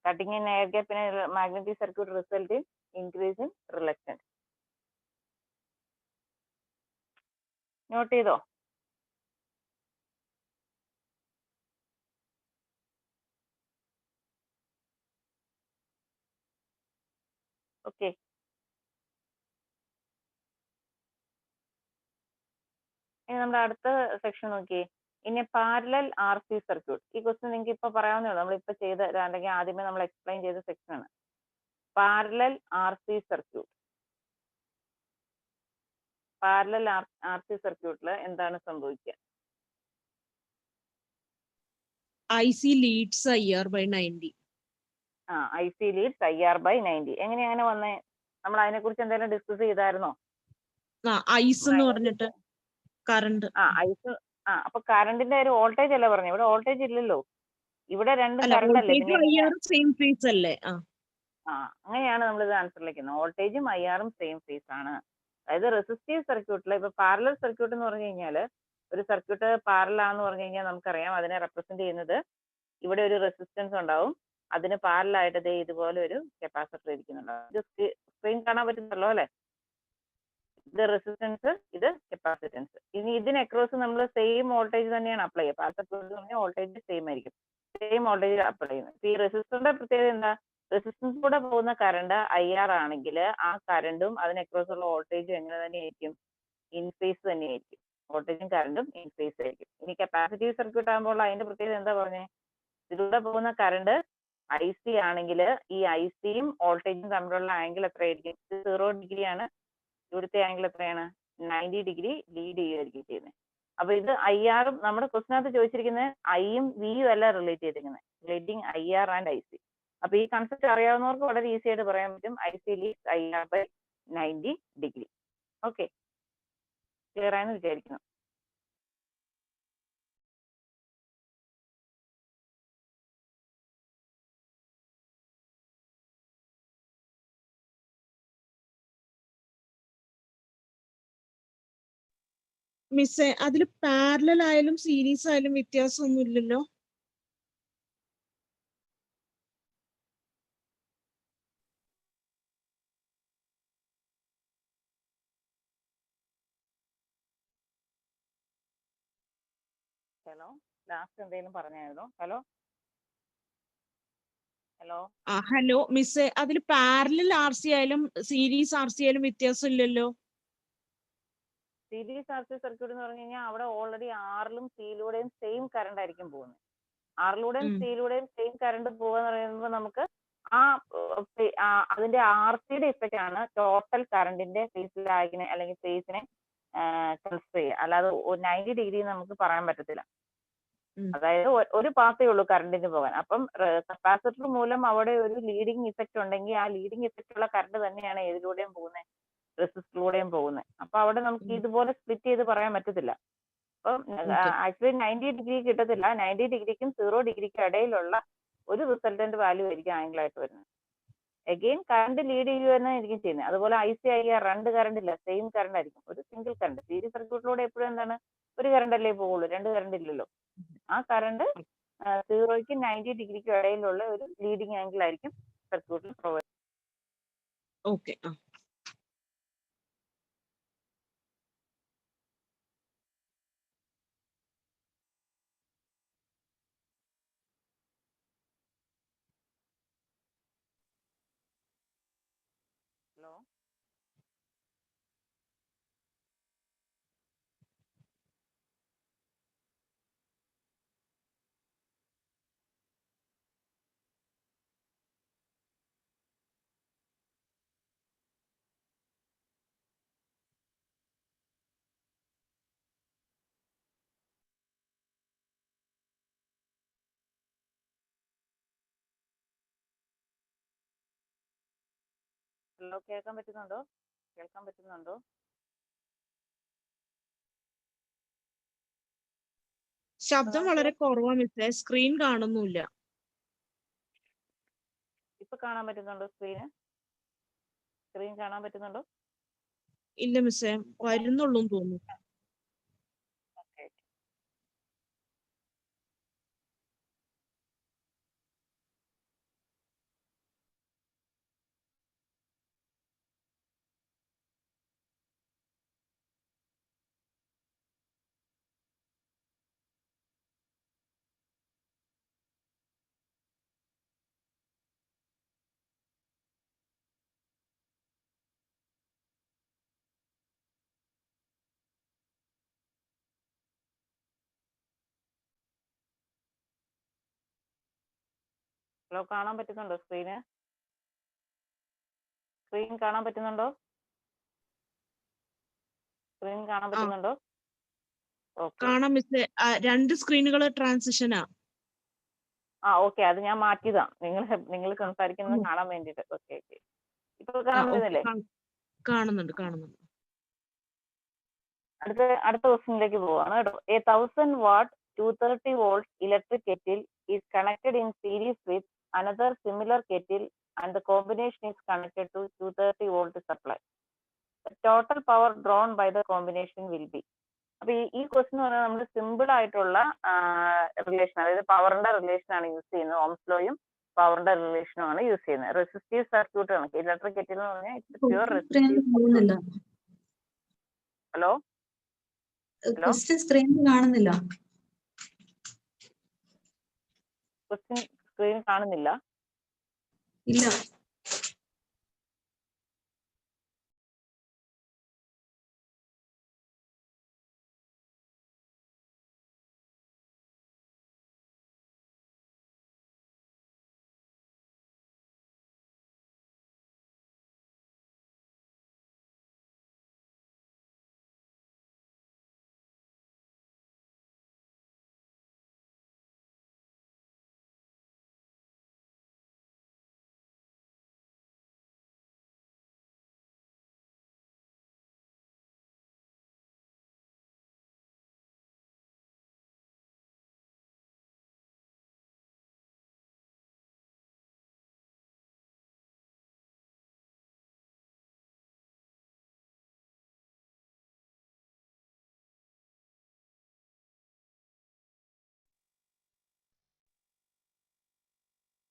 Cutting in air gap in a magnetic circuit result in increase in reluctance. Note ചെയ്തോ? ഓക്കെ. ഇനി നമ്മുടെ അടുത്ത സെക്ഷൻ നോക്കിയേ. ഇനി പാരലൽ ആർ സി സർക്യൂട്ട്. ഈ ക്വസ്റ്റ്യൻ നിങ്ങൾക്ക് ഇപ്പൊ പറയാവുന്നേ ഉള്ളൂ. നമ്മളിപ്പോ ചെയ്ത അല്ലെങ്കിൽ ആദ്യമേ നമ്മൾ എക്സ്പ്ലെയിൻ ചെയ്ത സെക്ഷൻ ആണ്. Parallel R C circuit. Parallel R C സർക്യൂട്ടിൽ എന്താണ് സംഭവിക്കുക? IC leads IR by 90. I C leads IR by 90. എങ്ങനെയാ അങ്ങനെ വന്നേ? നമ്മൾ അതിനെ കുറിച്ച് എന്തെങ്കിലും ഡിസ്കസ് ചെയ്തായിരുന്നോ? ഐസ് എന്ന് പറഞ്ഞിട്ട് കറണ്ട്. ഐസ്. അപ്പൊ കറണ്ടിന്റെ ഒരു വോൾട്ടേജ് അല്ലേ പറഞ്ഞു? ഇവിടെ വോൾട്ടേജ് ഇല്ലല്ലോ. ഇവിടെ രണ്ടും അല്ല, കറണ്ട് അല്ലേ? വോൾട്ടേജും IR സെയിം ഫേസ് അല്ലേ? അങ്ങനെയാണ് നമ്മൾ ഇത് ആൻസറിലേക്ക്. വോൾട്ടേജും IR സെയിം ഫേസ് ആണ്. അതായത് റെസിസ്റ്റീവ് സർക്യൂട്ടിൽ ഇപ്പൊ പാരലൽ സർക്യൂട്ട് എന്ന് പറഞ്ഞു കഴിഞ്ഞാൽ, ഒരു സർക്യൂട്ട് പാരലൽ ആണെന്ന് പറഞ്ഞു കഴിഞ്ഞാൽ നമുക്കറിയാം അതിനെ റെപ്രസെന്റ് ചെയ്യുന്നത് ഇവിടെ ഒരു റെസിസ്റ്റൻസ് ഉണ്ടാവും, അതിന് പാരലൽ ആയിട്ട് ദേ ഇതുപോലെ ഒരു കപ്പാസിറ്റർ ഇരിക്കുന്നുണ്ടാവും. ഇത് സ്ക്രീൻ കാണാൻ പറ്റുന്നല്ലോ അല്ലെ? ഇത് റെസിസ്റ്റൻസ്, ഇത് കപ്പാസിറ്റൻസ്. ഇനി ഇതിന് അക്രോസ് നമ്മൾ സെയിം വോൾട്ടേജ് തന്നെയാണ് അപ്ലൈ ചെയ്യുക. പാരലൽ സർക്യൂട്ട് എന്ന് പറഞ്ഞാൽ വോൾട്ടേജ് സെയിം ആയിരിക്കും, സെയിം വോൾട്ടേജ് അപ്ലൈ ചെയ്യുന്നത്. ഈ റെസിസ്റ്ററിന്റെ പ്രത്യേകത എന്താ? റെസിസ്റ്റൻസ് കൂടെ പോകുന്ന കറണ്ട് IR ആണെങ്കിൽ ആ കറണ്ടും അതിന് അക്രോസ് ഉള്ള വോൾട്ടേജും എങ്ങനെ തന്നെയായിരിക്കും? ഇൻ ഫേസ് തന്നെയായിരിക്കും. വോൾട്ടേജും കറണ്ടും ഇൻ ഫേസ് ആയിരിക്കും. ഇനി കപ്പാസിറ്റീവ് സർക്യൂട്ട് ആകുമ്പോൾ അതിന്റെ പ്രത്യേകത എന്താ പറഞ്ഞേ? ഇതിലൂടെ പോകുന്ന കറണ്ട് IC ആണെങ്കിൽ ഈ ICയും വോൾട്ടേജും തമ്മിലുള്ള ആംഗിൾ എത്രയായിരിക്കും? 0 ഡിഗ്രി ആണ്. ഇവിടുത്തെ ആംഗിൾ എത്രയാണ്? 90 ഡിഗ്രി ലീഡ് ചെയ്യുകയായിരിക്കും ചെയ്യുന്നത്. അപ്പൊ ഇത് IR-ഉം നമ്മുടെ ക്വസ്റ്റിനകത്ത് ചോദിച്ചിരിക്കുന്നത് Iയും Vയും അല്ല റിലേറ്റ് ചെയ്തിരിക്കുന്നത്, റിലേറ്റിംഗ് IR ആൻഡ് IC. അപ്പൊ ഈ കൺസെപ്റ്റ് അറിയാവുന്നവർക്ക് വളരെ ഈസി ആയിട്ട് പറയാൻ പറ്റും IC leads IR by 90 degree. Okay, clear ആയെന്ന് വിചാരിക്കുന്നു. മിസ്സേ, അതിൽ പാരലൽ ആയാലും സീരീസ് ആയാലും വ്യത്യാസമൊന്നും ഇല്ലല്ലോ? ഹലോ, ലാസ്റ്റ് എന്തെങ്കിലും പറഞ്ഞായിരുന്നോ? ഹലോ ഹലോ ഹലോ മിസ്സേ, അതിൽ പാരലൽ RC ആയാലും സീരീസ് RC ആയാലും വ്യത്യാസം ഇല്ലല്ലോ? സീരീസ് RC സർക്യൂട്ട് എന്ന് പറഞ്ഞു കഴിഞ്ഞാൽ അവിടെ ഓൾറെഡി ആറിലും സിയിലൂടെയും സെയിം കറണ്ട് ആയിരിക്കും പോകുന്നത്. ആറിലൂടെയും സിയിലൂടെയും സെയിം കറണ്ട് പോകുക പറയുമ്പോൾ നമുക്ക് അതിന്റെ RCയുടെ ഇഫക്റ്റ് ആണ് ടോട്ടൽ കറണ്ടിന്റെ ഫേസിലാകിനെ അല്ലെങ്കിൽ ഫേസിനെ കൺസിഡർ ചെയ്യുക. അല്ലാതെ 90 ഡിഗ്രി നമുക്ക് പറയാൻ പറ്റത്തില്ല. അതായത് ഒരു പാത്തേ ഉള്ളൂ കറണ്ടിന് പോകാൻ. അപ്പം കപ്പാസിറ്റർ മൂലം അവിടെ ഒരു ലീഡിങ് ഇഫക്റ്റ് ഉണ്ടെങ്കിൽ ആ ലീഡിങ് ഇഫക്റ്റ് ഉള്ള കറണ്ട് തന്നെയാണ് ഏതിലൂടെയും പോകുന്നത്? റെസിസ്റ്ററിലൂടെയും പോകുന്നത്. അപ്പൊ അവിടെ നമുക്ക് ഇതുപോലെ സ്പ്ലിറ്റ് ചെയ്ത് പറയാൻ പറ്റത്തില്ല. അപ്പം ആക്ച്വലി 90 ഡിഗ്രി കിട്ടത്തില്ല. 90 ഡിഗ്രിക്കും 0 ഡിഗ്രിക്കും ഇടയിലുള്ള ഒരു റിസൾട്ടന്റ് വാല്യൂ ആയിരിക്കും ആംഗിൾ ആയിട്ട് വരുന്നത്. അഗെയിൻ കറണ്ട് ലീഡ് ചെയ്യുകയായിരിക്കും ചെയ്യുന്നത്. അതുപോലെ IC IR രണ്ട് കറണ്ട് ഇല്ല, സെയിം കറണ്ട് ആയിരിക്കും, ഒരു സിംഗിൾ കറണ്ട്. സീരീസ് സർക്യൂട്ടിലൂടെ എപ്പോഴും എന്താണ്? ഒരു കറണ്ട് അല്ലേ പോകുള്ളൂ, രണ്ട് കറണ്ട് ഇല്ലല്ലോ. ആ കറണ്ട് 0ക്കും 90 ഡിഗ്രിക്കും ഇടയിലുള്ള ഒരു ലീഡിങ് ആംഗിൾ ആയിരിക്കും സർക്യൂട്ടിൽ പ്രൊവൈഡ്. ഓക്കെ. ഹലോ ഹലോ കേൾക്കാൻ പറ്റുന്നുണ്ടോ? ശബ്ദം വളരെ കുറവാ മിസ്സേ. സ്ക്രീൻ കാണുന്നില്ല. ഇപ്പൊ കാണാൻ പറ്റുന്നുണ്ടോ സ്ക്രീൻ കാണാൻ പറ്റുന്നുണ്ടോ? ഇല്ല മിസ്സേ, വരുന്നുള്ളൂ തോന്നുന്നു. ഓക്കെ. ഹലോ, കാണാൻ പറ്റുന്നുണ്ടോ സ്ക്രീൻ കാണാൻ പറ്റുന്നുണ്ടോ? സ്ക്രീൻ കാണാൻ പറ്റുന്നുണ്ടോ? ഓക്കെ. കാണാം മിസ്സേ. 2 സ്ക്രീനുകൾ ട്രാൻസിഷനാ. ഓക്കെ, അത് ഞാൻ മാറ്റിയതാ. നിങ്ങൾ സംസാരിക്കുന്നത് കാണാൻ വേണ്ടിട്ട്. ഓക്കെ. ഇപ്പൊ കാണാൻ പറ്റുന്നില്ലേ? കാണുന്നുണ്ട്. അടുത്ത ക്വസ്റ്റ്യനിലേക്ക് പോവാണ് കേട്ടോ. A 1000 watt 230 volt electric kettle is connected in series with another similar kettle and the combination is connected to 230 volt supply. The total power drawn by the combination will be. അപ്പൊ ഈ ക്വസ്റ്റ്യൻ എന്ന് പറഞ്ഞാൽ നമ്മൾ simple ആയിട്ടുള്ള relation, അതായത് പവറിന്റെ relation ആണ് use ചെയ്യുന്നത്. ഓംസ് ലോയും പവറിന്റെ റിലേഷനും ആണ് യൂസ് ചെയ്യുന്നത്. റെസിസ്റ്റീവ് സർക്യൂട്ട് കണക്ക് ഇലക്ട്രിക് കെറ്റിൽ എന്ന് പറഞ്ഞാൽ പ്യുവർ റെസിസ്റ്റീവ്. ഹലോ, സ്ക്രീൻ കാണുന്നില്ല. ക്വസ്റ്റ്യൻ സ്ക്രീൻ കാണുന്നില്ല. ഇല്ല.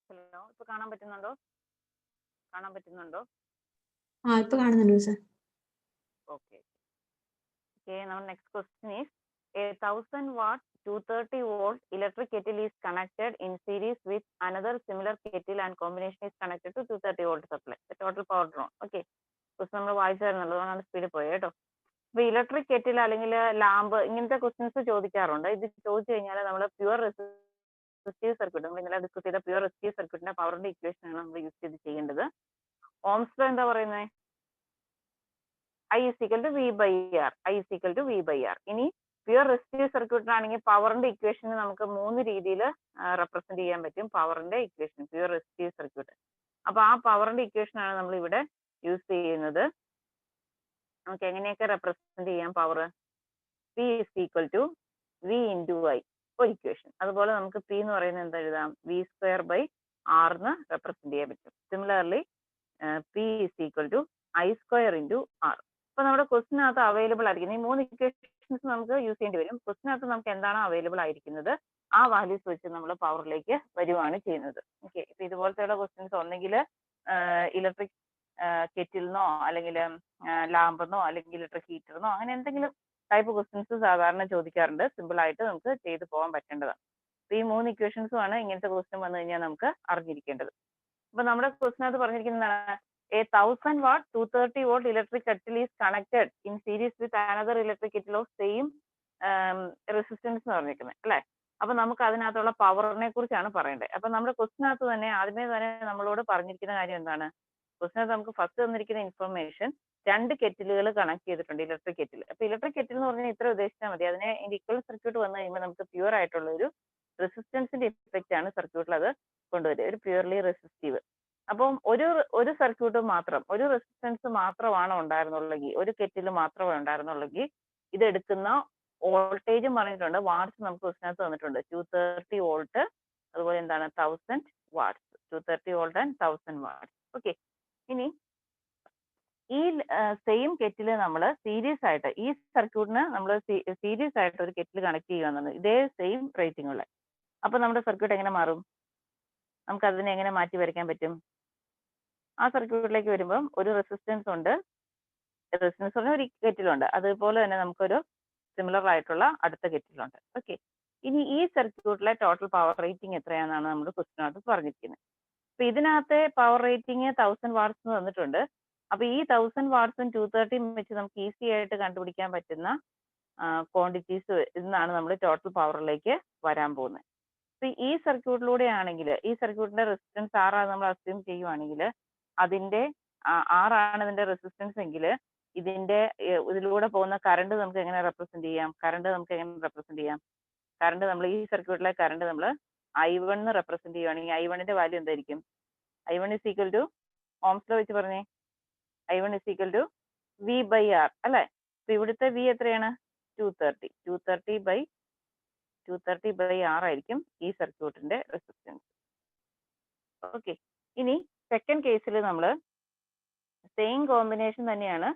ഹലോ, ഇപ്പൊ കാണാൻ പറ്റുന്നുണ്ടോ? ഇപ്പൊ കാണുന്നുണ്ട് sir. Okay. Now next question is, a 1000 watt 230 volt electric kettle is connected in series with another similar kettle and combination is connected to 230 volt supply. The total power drawn. Okay. Question നമ്മൾ വായിച്ചായിരുന്നല്ലോ, സ്പീഡിൽ പോയി കേട്ടോ. അപ്പൊ electric kettle അല്ലെങ്കിൽ lamp ഇങ്ങനത്തെ questions ചോദിക്കാറുണ്ട്. ഇത് ചോദിച്ചു കഴിഞ്ഞാൽ നമ്മൾ പ്യുവർ റെസിസ്റ്റീവ് സർക്യൂട്ട്, നമ്മൾ ഇന്നലെ ഡിസ്കസ് ചെയ്ത പ്യുവർ റെസിസ്റ്റീവ് സർക്യൂട്ടിന്റെ പവറിന്റെ ഇക്വേഷൻ ആണ് നമ്മൾ യൂസ് ചെയ്ത് ചെയ്യേണ്ടത്. ഓംസ് ലോ എന്താ പറയുന്നത്? I is equal to V by R. ഇനി പ്യുവർ റെസിസ്റ്റീവ് സർക്യൂട്ടിനാണെങ്കിൽ പവറിന്റെ ഇക്വേഷൻ നമുക്ക് 3 രീതിയിൽ റെപ്രസെന്റ് ചെയ്യാൻ പറ്റും. പവറിന്റെ ഇക്വേഷൻ പ്യുവർ റെസിസ്റ്റീവ് സർക്യൂട്ട്. അപ്പൊ ആ പവറിന്റെ ഇക്വേഷൻ ആണ് നമ്മൾ ഇവിടെ യൂസ് ചെയ്യുന്നത്. നമുക്ക് എങ്ങനെയൊക്കെ റെപ്രസെന്റ് ചെയ്യാം power? P is equal to V into I, ഒരു ഇക്വേഷൻ. അതുപോലെ നമുക്ക് P എന്ന് പറയുന്നത് എന്താ എഴുതാം? V square by R എന്ന് റെപ്രസെന്റ് ചെയ്യാൻ പറ്റും. Similarly P is equal to I square into R. അപ്പൊ നമ്മുടെ ക്വസ്റ്റിനകത്ത് അവൈലബിൾ ആയിരിക്കുന്നത് ഈ 3 ഇക്വേഷൻസ് നമുക്ക് യൂസ് ചെയ്യേണ്ടി വരും. ക്വസ്റ്റിനകത്ത് നമുക്ക് എന്താണോ അവൈലബിൾ ആയിരിക്കുന്നത് ആ വാല്യൂസ് വെച്ച് നമ്മൾ പവറിലേക്ക് വരുവാണ് ചെയ്യുന്നത്. ഓക്കെ. ഇപ്പൊ ഇതുപോലത്തെയുള്ള ക്വസ്റ്റ്യൻസ് ഒന്നെങ്കിൽ ഇലക്ട്രിക് കെറ്റിലിനോ അല്ലെങ്കിൽ ലാമ്പെന്നോ അല്ലെങ്കിൽ ഇലക്ട്രിക് ഹീറ്ററിനോ അങ്ങനെ എന്തെങ്കിലും ടൈപ്പ് ക്വസ്റ്റ്യൻസ് സാധാരണ ചോദിക്കാറുണ്ട്. സിമ്പിൾ ആയിട്ട് നമുക്ക് ചെയ്തു പോകാൻ പറ്റേണ്ടതാണ്. അപ്പൊ ഈ 3 ഇക്വേഷൻസും ആണ് ഇങ്ങനത്തെ ക്വസ്റ്റ്യൻ വന്നു കഴിഞ്ഞാൽ നമുക്ക് അറിഞ്ഞിരിക്കേണ്ടത്. അപ്പൊ നമ്മുടെ ക്വസ്റ്റിനകത്ത് പറഞ്ഞിരിക്കുന്നതാണ്, a 1000 watt 230 volt electric kettle is connected in series with another electric kettle of same resistance എന്ന് പറഞ്ഞിരിക്കുന്നത് അല്ലെ. അപ്പൊ നമുക്ക് അതിനകത്തുള്ള പവറിനെ കുറിച്ചാണ് പറയേണ്ടത്. അപ്പൊ നമ്മുടെ ക്വസ്റ്റിനകത്ത് തന്നെ ആദ്യമേ തന്നെ നമ്മളോട് പറഞ്ഞിരിക്കുന്ന കാര്യം എന്താണ്? ക്വസ്റ്റിനകത്ത് നമുക്ക് ഫസ്റ്റ് തന്നിരിക്കുന്ന ഇൻഫർമേഷൻ 2 കെറ്റിലുകൾ കണക്ട് ചെയ്തിട്ടുണ്ട്, ഇലക്ട്രിക് കെറ്റിൽ. അപ്പൊ ഇലക്ട്രിക് കെറ്റിൽ എന്ന് പറഞ്ഞാൽ ഇത്ര ഉദ്ദേശിച്ചാൽ മതി. അതിനെ ഈക്വൽ സർക്യൂട്ട് വന്നു കഴിയുമ്പോൾ നമുക്ക് പ്യുവർ ആയിട്ടുള്ള ഒരു റെസിസ്റ്റൻസിന്റെ ഇഫക്റ്റ് ആണ് സർക്യൂട്ടിൽ അത് കൊണ്ടുവരിക, ഒരു പ്യുവർലി റെസിസ്റ്റീവ്. അപ്പം ഒരു സർക്യൂട്ട് മാത്രം, ഒരു റെസിസ്റ്റൻസ് മാത്രമാണ് ഉണ്ടായിരുന്നുള്ളെങ്കിൽ, ഒരു കെറ്റിൽ മാത്രമേ ഉണ്ടായിരുന്നുള്ളെങ്കിൽ ഇത് എടുക്കുന്ന വോൾട്ടേജും പറഞ്ഞിട്ടുണ്ട്, വാട്ട്സ് നമുക്ക് ക്വസ്റ്റിനകത്ത് തന്നിട്ടുണ്ട്. 230 വോൾട്ട്, അതുപോലെ എന്താണ് 1000 watts. 230 volt and 1000 watts. Okay. ഇനി ഈ സെയിം കെറ്റിൽ നമ്മൾ സീരീസ് ആയിട്ട് ഈ സർക്യൂട്ടിന് നമ്മൾ സീരീസ് ആയിട്ട് ഒരു കെറ്റിൽ കണക്ട് ചെയ്യുകയെന്നാണ് ഇതേ സെയിം റേറ്റിംഗ് ഉള്ള. അപ്പൊ നമ്മുടെ സർക്യൂട്ട് എങ്ങനെ മാറും? നമുക്ക് അതിനെ എങ്ങനെ മാറ്റി വരയ്ക്കാൻ പറ്റും? ആ സർക്യൂട്ടിലേക്ക് വരുമ്പം ഒരു റെസിസ്റ്റൻസ് ഉണ്ട്, റെസിസ്റ്റൻസ് പറഞ്ഞ ഒരു കെറ്റിലുണ്ട്, അതുപോലെ തന്നെ നമുക്കൊരു സിമിലർ ആയിട്ടുള്ള അടുത്ത കെറ്റിലുണ്ട്. ഓക്കെ. ഇനി ഈ സർക്യൂട്ടിലെ ടോട്ടൽ പവർ റേറ്റിംഗ് എത്രയാണെന്നാണ് നമ്മൾ ക്വസ്റ്റിനകത്ത് പറഞ്ഞിരിക്കുന്നത്. അപ്പൊ ഇതിനകത്തെ പവർ റേറ്റിംഗ് 1000 വാട്ട്സ് തന്നിട്ടുണ്ട്. അപ്പൊ ഈ 1000 വാട്ട്സും 230 വെച്ച് നമുക്ക് ഈസി ആയിട്ട് കണ്ടുപിടിക്കാൻ പറ്റുന്ന ക്വാണ്ടിറ്റീസ് ഇന്നാണ് നമ്മൾ ടോട്ടൽ പവറിലേക്ക് വരാൻ പോകുന്നത്. അപ്പൊ ഈ സർക്യൂട്ടിലൂടെ ആണെങ്കിൽ ഈ സർക്യൂട്ടിന്റെ റെസിസ്റ്റൻസ് R ആണ് നമ്മൾ അസ്യൂം ചെയ്യുവാണെങ്കിൽ അതിന്റെ R ആണ് ഇതിന്റെ റെസിസ്റ്റൻസ് എങ്കിൽ ഇതിലൂടെ പോകുന്ന കറണ്ട് നമുക്ക് എങ്ങനെ റെപ്രസെന്റ് ചെയ്യാം? കറണ്ട് നമ്മൾ ഈ സർക്യൂട്ടിലെ കറണ്ട് നമ്മൾ I1 റെപ്രസെന്റ് ചെയ്യുവാണെങ്കിൽ I1ന്റെ വാല്യൂ എന്തായിരിക്കും? I1 is equal to ohm's law വെച്ച് പറഞ്ഞേ. I1 is equal to V by R അല്ലെ? അപ്പൊ ഇവിടുത്തെ V എത്രയാണ്? 230 by R ആയിരിക്കും ഈ സർക്യൂട്ടിന്റെ റെസിസ്റ്റൻസ്. ഓക്കെ. ഇനി സെക്കൻഡ് കേസിൽ നമ്മൾ സെയിം കോമ്പിനേഷൻ തന്നെയാണ്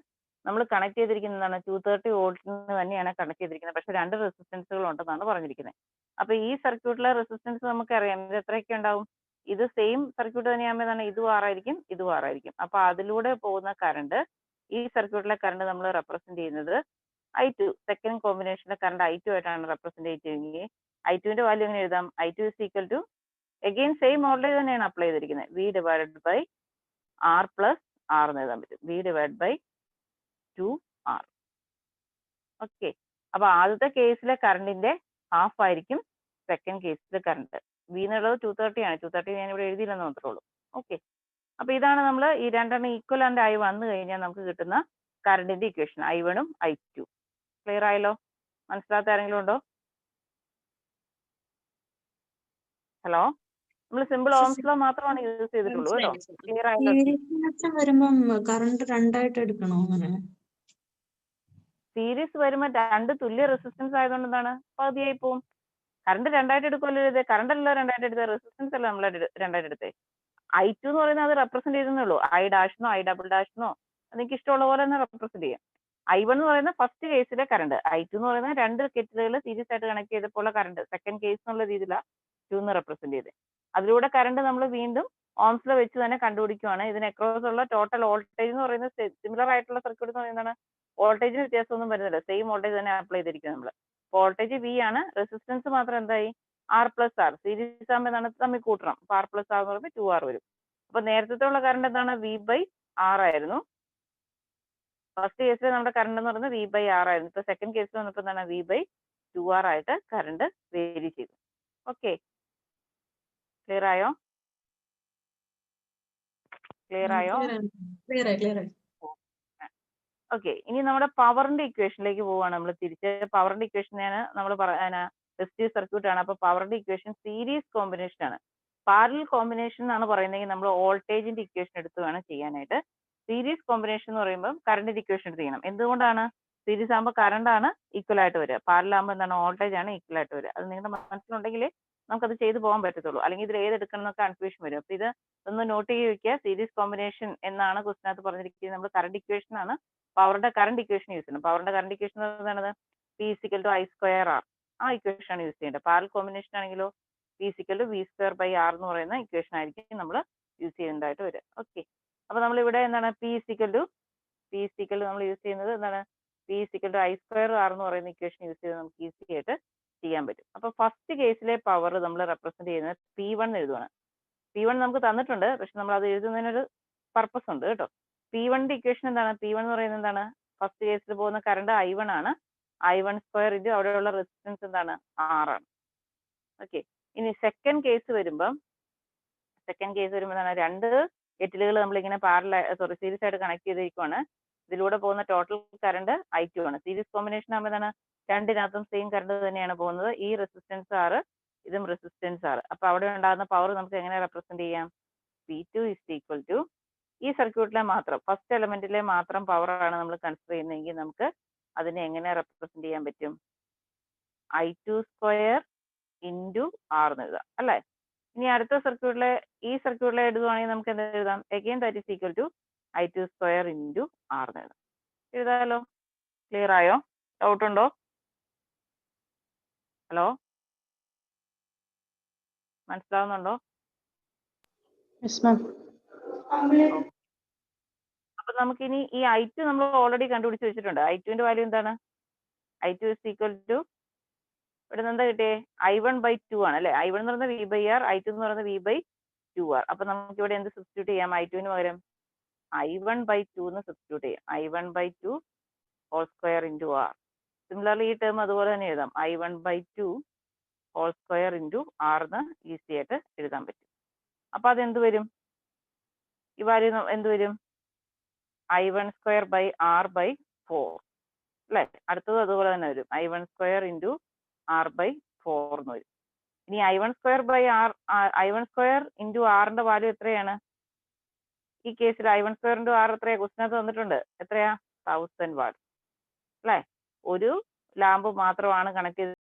നമ്മൾ കണക്ട് ചെയ്തിരിക്കുന്നതാണ്. 230 വോൾട്ടിന് തന്നെയാണ് കണക്ട് ചെയ്തിരിക്കുന്നത്. പക്ഷെ രണ്ട് റെസിസ്റ്റൻസുകൾ ഉണ്ടെന്നാണ് പറഞ്ഞിരിക്കുന്നത്. അപ്പൊ ഈ സർക്യൂട്ടിലെ റെസിസ്റ്റൻസ് നമുക്കറിയാം ഇത് എത്രയൊക്കെ ഉണ്ടാവും. ഇത് സെയിം സർക്യൂട്ട് തന്നെയാകുമ്പോൾ ഇതും R ആയിരിക്കും, ഇതും R ആയിരിക്കും. അപ്പൊ അതിലൂടെ പോകുന്ന കറണ്ട്, ഈ സർക്യൂട്ടിലെ കറണ്ട് നമ്മൾ റെപ്രസെന്റ് ചെയ്യുന്നത് I2, സെക്കൻഡ് കോമ്പിനേഷനിലെ കറണ്ട് I2 ആയിട്ടാണ് റെപ്രസെന്റ് ചെയ്യുന്നത്. I2ന്റെ വാല്യൂ എങ്ങനെ എഴുതാം? I2 is equal to again same voltage തന്നെയാണ് അപ്ലൈ ചെയ്തിരിക്കുന്നത്. V divided by R plus R എന്ന് എഴുതാൻ പറ്റും. V divided by 2R. Okay. അപ്പൊ ആദ്യത്തെ കേസിലെ കറണ്ടിന്റെ ഹാഫ് ആയിരിക്കും സെക്കൻഡ് കേസിലെ കറണ്ട്. V എന്നുള്ളത് 230 ആണ്. 230 ഞാൻ ഇവിടെ എഴുതിയില്ലെന്ന് മാത്രമേ ഉള്ളൂ. ഓക്കെ. അപ്പൊ ഇതാണ് നമ്മൾ ഈ രണ്ടെണ്ണം ഈക്വലന്റ് ആയി വന്നു കഴിഞ്ഞാൽ നമുക്ക് കിട്ടുന്ന കറണ്ടിന്റെ ഇക്വേഷൻ I1 ഉം I2. ക്ലിയർ ആയല്ലോ? മനസ്സിലാത്ത ആരെങ്കിലും ഉണ്ടോ? ഹലോ, നമ്മൾ സിമ്പിൾ ഓംസ് ലോ മാത്രമാണ് യൂസ് ചെയ്തിട്ടുള്ളൂ കേട്ടോ. ക്ലിയർ ആയല്ലോ? സീരീസ് വരുമ്പം കറണ്ട് രണ്ടായിട്ട് എടുക്കണോ അങ്ങനെ? സീരീസ് വരുമ്പോൾ രണ്ട് തുല്യ റെസിസ്റ്റൻസ് ആയതുകൊണ്ട് എന്താണ് പകുതിയായി പോവും. കറണ്ട് രണ്ടായിട്ട് എടുക്കുമല്ലോ ഇത്. കറണ്ട് അല്ല രണ്ടായിട്ട് എടുത്തത്, റെസിസ്റ്റൻസ് അല്ല നമ്മൾ രണ്ടായിട്ട് എടുത്തേ. I2 എന്ന് പറയുന്നത് അത് റെപ്രസെന്റ് ചെയ്തെന്നുള്ളൂ. I ഡാഷിനോ I ഡബിൾ ഡാഷിനോ നിങ്ങൾക്ക് ഇഷ്ടമുള്ള പോലെ തന്നെ റെപ്രസെന്റ് ചെയ്യാം. I1 എന്ന് പറയുന്ന ഫസ്റ്റ് കേസിലെ കറണ്ട്, I2 എന്ന് പറയുന്ന രണ്ട് കെറ്റിലുകൾ സീരീസ് ആയിട്ട് കണക്ട് ചെയ്തപ്പോൾ കറണ്ട് സെക്കൻഡ് കേസ് എന്നുള്ള രീതിയിലാണ് 2 എന്ന് റെപ്രസെന്റ് ചെയ്ത്. അതിലൂടെ കറണ്ട് നമ്മൾ വീണ്ടും ഓംസ് ലോ വെച്ച് തന്നെ കണ്ടുപിടിക്കുവാണ്. ഇതിന് അക്രോസ് ഉള്ള ടോട്ടൽ വോൾട്ടേജ് എന്ന് പറയുന്നത് സിമിലർ ആയിട്ടുള്ള സർക്യൂട്ട് എന്ന് പറയുന്നതാണ്. വോൾട്ടേജിന് വ്യത്യാസമൊന്നും വരുന്നില്ല, സെയിം വോൾട്ടേജ് തന്നെ അപ്ലൈ ചെയ്തിരിക്കും നമ്മൾ. വോൾട്ടേജ് V ആണ്, റെസിസ്റ്റൻസ് മാത്രം എന്തായി R plus R. സീരീസ് ആകുമ്പോൾ എന്താണ് തമ്മിൽ കൂട്ടണം. അപ്പൊ R plus R എന്ന് പറയുമ്പോൾ 2R വരും. അപ്പൊ നേരത്തെ ഉള്ള കറണ്ട് എന്താണ്? V by R ആയിരുന്നു. ഫസ്റ്റ് കേസിൽ നമ്മുടെ കറണ്ട് എന്ന് പറയുന്നത് V by R ആയിരുന്നു. ഇപ്പൊ സെക്കൻഡ് കേസിൽ വന്നപ്പോൾ എന്താണ് V by 2R ആയിട്ട് കറണ്ട് വേരി ചെയ്തു. ഓക്കെ. ക്ലിയർ ആയോ? ക്ലിയർ ആയോ? ക്ലിയർ ആയി. ഓക്കെ. ഇനി നമ്മുടെ പവറിന്റെ ഇക്വേഷനിലേക്ക് പോവുകയാണ് നമ്മൾ തിരിച്ച്. പവറിന്റെ ഇക്വേഷനാണ് നമ്മൾ റെസിസ്റ്റീവ് സർക്യൂട്ട് ആണ്. അപ്പൊ പവറിന്റെ ഇക്വേഷൻ സീരീസ് കോമ്പിനേഷൻ ആണ്. പാരലൽ കോമ്പിനേഷൻ എന്നാണ് പറയുന്നതെങ്കിൽ നമ്മൾ വോൾട്ടേജിന്റെ ഇക്വേഷൻ എടുത്ത് വേണം ചെയ്യാനായിട്ട്. സീരീസ് കോമ്പിനേഷൻ എന്ന് പറയുമ്പോൾ കറണ്ടിന്റെ ഇക്വേഷൻ എടുത്ത് ചെയ്യണം. എന്തുകൊണ്ടാണ്? സീരീസ് ആകുമ്പോൾ കറണ്ട് ആണ് ഈക്വൽ ആയിട്ട് വരിക, പാരലൽ ആകുമ്പോൾ എന്താണ് വോൾട്ടേജ് ആണ് ഈക്വൽ ആയിട്ട് വരിക. അത് നിങ്ങളുടെ മനസ്സിലുണ്ടെങ്കിൽ നമുക്കത് ചെയ്തു പോകാൻ പറ്റത്തുള്ളൂ. അല്ലെങ്കിൽ ഇതിൽ ഏതെടുക്കണം എന്നൊക്കെ കൺഫ്യൂഷൻ വരും. അപ്പൊ ഇത് ഒന്ന് നോട്ട് ചെയ്ത് വെക്കുക. സീരീസ് കോമ്പിനേഷൻ എന്നാണ് ക്വസ്റ്റിനകത്ത് പറഞ്ഞിരിക്കുന്നത്. നമ്മൾ കറണ്ട് ഇക്വേഷൻ ആണ് പവറിന്റെ കറണ്ട് ഇക്വേഷൻ യൂസ് ചെയ്യുന്നത്. പവറിന്റെ കറണ്ട് ഇക്വേഷൻ എന്താണ്? P is equal to I square R. ആ ഇക്വേഷൻ ആണ് യൂസ് ചെയ്യേണ്ടത്. പാരലൽ കോമ്പിനേഷൻ ആണെങ്കിലോ P is equal to V square by R എന്ന് പറയുന്ന ഇക്വേഷൻ ആയിരിക്കും നമ്മൾ യൂസ് ചെയ്യുന്നതായിട്ട് വരിക. ഓക്കെ. അപ്പൊ നമ്മൾ ഇവിടെ എന്താണ് P is equal to നമ്മൾ യൂസ് ചെയ്യുന്നത് എന്താണ്? P is equal to I square R എന്ന് പറയുന്ന ഇക്വേഷൻ യൂസ് ചെയ്ത് നമുക്ക് ഈസി ആയിട്ട് ചെയ്യാൻ പറ്റും. അപ്പൊ ഫസ്റ്റ് കേസിലെ പവർ നമ്മൾ റെപ്രസെന്റ് ചെയ്യുന്നത് P1 എഴുതുവാണ്. P1 നമുക്ക് തന്നിട്ടുണ്ട്, പക്ഷെ നമ്മൾ അത് എഴുതുന്നതിനൊരു പർപ്പസ് ഉണ്ട് കേട്ടോ. P1ന്റെ ഇക്വേഷൻ എന്താണ്? P1 എന്ന് പറയുന്നത് എന്താണ്? ഫസ്റ്റ് കേസിൽ പോകുന്ന കറണ്ട് I1 ആണ്. I1 സ്ക്വയർ ഇൻറ്റു അവിടെയുള്ള റെസിസ്റ്റൻസ് എന്താണ്? R ആണ്. ഓക്കെ. ഇനി സെക്കൻഡ് കേസ് വരുമ്പോൾ എന്താണ്? രണ്ട് കെറ്റിലുകൾ നമ്മൾ ഇങ്ങനെ സീരീസ് ആയിട്ട് കണക്ട് ചെയ്തിരിക്കുവാണ്. ഇതിലൂടെ പോകുന്ന ടോട്ടൽ കറണ്ട് I2 ആണ്. സീരീസ് കോമ്പിനേഷൻ ആകുമ്പോൾ എന്താണ്? രണ്ടിനകത്തും സെയിം കറണ്ട് തന്നെയാണ് പോകുന്നത്. ഈ റെസിസ്റ്റൻസ് R, ഇതും റെസിസ്റ്റൻസ് R. അപ്പൊ അവിടെ ഉണ്ടാകുന്ന പവർ നമുക്ക് എങ്ങനെ റെപ്രസെന്റ് ചെയ്യാം? P2 is equal to ഈ സർക്യൂട്ടിലെ മാത്രം ഫസ്റ്റ് എലമെന്റിലെ മാത്രം പവർ ആണ് നമ്മൾ കൺസിഡർ ചെയ്യുന്നതെങ്കിൽ നമുക്ക് അതിനെ എങ്ങനെ റെപ്രസെന്റ് ചെയ്യാൻ പറ്റും? I2 സ്ക്വയർ ഇൻറ്റു ആർ എന്ന് എഴുതാം അല്ലേ. ഇനി അടുത്ത സർക്യൂട്ടിലെ ഈ സർക്യൂട്ടിലെ എഴുതുവാണെങ്കിൽ നമുക്ക് എന്താ എഴുതാം, again that is equal to I2 square into R എന്ന് എഴുതാം. എഴുതാമല്ലോ. ക്ലിയർ ആയോ? ഡൗട്ട് ഉണ്ടോ? ഹലോ, മനസ്സിലാവുന്നുണ്ടോ? അപ്പൊ നമുക്കിനി ഈ I2 നമ്മൾ ഓൾറെഡി കണ്ടുപിടിച്ച് വെച്ചിട്ടുണ്ട്. I2ന്റെ വാല്യൂ എന്താണ്? I2 ഇസ് ഈക്വൽ ടു ഇവിടെ നിന്ന് എന്താ കിട്ടിയേ? I1/2 ആണ് അല്ലെ. I1 എന്ന് പറയുന്നത് V/R, I2 എന്ന് പറയുന്നത് V/2R. അപ്പൊ നമുക്ക് ഇവിടെ എന്ത് സബ്സ്റ്റിറ്റ്യൂട്ട് ചെയ്യാം? I2ന് പകരം I1/2 എന്ന് സബ്സ്റ്റിറ്റ്യൂട്ട് ചെയ്യാം. I1/2 whole square into R. Similarly ഈ ടേം അതുപോലെ തന്നെ എഴുതാം. I1/2 whole square into R എന്ന് ഈസി ആയിട്ട് എഴുതാൻ പറ്റും. അപ്പൊ അതെന്ത് വരും? ഈ വാല്യൂ എന്ത് വരും? I1 square by R by 4 അല്ലെ. അടുത്തത് അതുപോലെ തന്നെ വരും. I1 square into R by 4 എന്ന് വരും. ഇനി I1 square by R, I1 square into ആറിന്റെ വാല്യൂ എത്രയാണ്? ഈ കേസിൽ I1 സ്ക്വയർ ഇൻറ്റു ആർ എത്രയാ? ക്വസ്റ്റിനകത്ത് വന്നിട്ടുണ്ട്. എത്രയാ? 1000 വാട്ട് അല്ലെ. ഒരു ലാമ്പ് മാത്രമാണ് കണക്ട് ചെയ്ത്